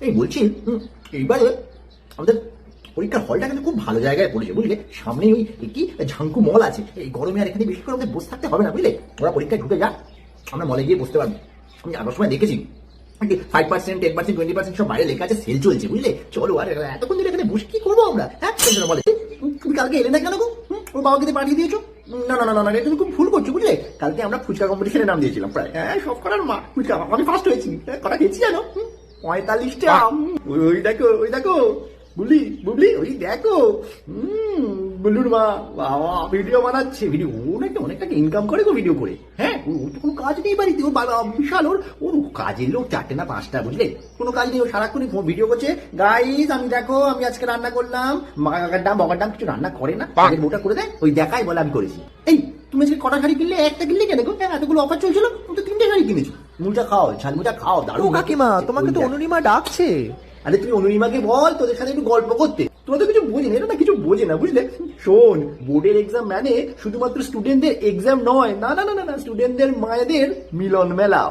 এই বলছি এইবারে আমাদের পরীক্ষার হলটা কিন্তু খুব ভালো জায়গায় পড়েছে বুঝলে, সামনে ওই কি ঝাঙ্কু মল আছে, এই গরমে আর এখানে বেশি করে আমাদের বসে থাকতে হবে না বুঝলে, ওরা পরীক্ষায় ঢুকে যাক, আমরা মলে গিয়ে বসতে পারবো। আমি আগের সময় দেখেছি 5%, 10%, 20% সব বাইরে লেখা আছে, সেল চলছে বুঝলে, চলো আর এতক্ষণ ধরে এখানে বসে কি করবো আমরা, হ্যাঁ বলে তুমি কালকে এলে না কেন গো? ওর বাবাকে দিয়ে পাঠিয়ে দিয়েছো? না না না না না, তুমি খুব ভুল করছো বুঝলে, কালকে আমরা ফুচকা কম্পিটিশনে নাম দিয়েছিলাম প্রায়, হ্যাঁ সব করার মা ফুচকা, আমি ফার্স্ট হয়েছি, কটা খেয়েছি জানো? 45টা। ওই দেখো ওই দেখো বুবলি বুবলি, ওই দেখো বুল্লুর মা বাবা ভিডিও বানাচ্ছে, ভিডিও ও নাকি অনেক টাকা ইনকাম করে গো ভিডিও করে, হ্যাঁ ওর তো কোনো কাজ নেই বাড়িতে, ওর বাবা বিশাল, ওর কাজের লোক 4টে না 5টা বুঝলে, কোনো কাজ নেই, ও সারাক্ষণ ভিডিও করছে, গাইস আমি দেখো আমি আজকে রান্না করলাম, মাকার ডাম বকার ডাম কিছু রান্না করে না, আগের বউটা করে দেয়, ওই দেখাই বলে আমি করেছি। এই তুমি আজকে কটা শাড়ি কিনলে? একটা কিনলে কেন গো? এতগুলো অফার চলছিল, তুমি তো 3টে শাড়ি কিনেছো। মুলটা খাও, ঝালমুটা খাও, ও দারুণ কাকিমা, তোমাকে তো অনুরিমা ডাকছে। আরে তুই অনুরিমাকে বল তোদের সাথে একটু গল্প করতে, তোরা তো কিছু বোঝে না, এটা না কিছু বোঝে না বুঝলে। শোন, বোর্ডের এক্সাম মানে শুধুমাত্র স্টুডেন্টদের এক্সাম নয়, না না না না, স্টুডেন্টদের মায়েদের মিলন মেলা।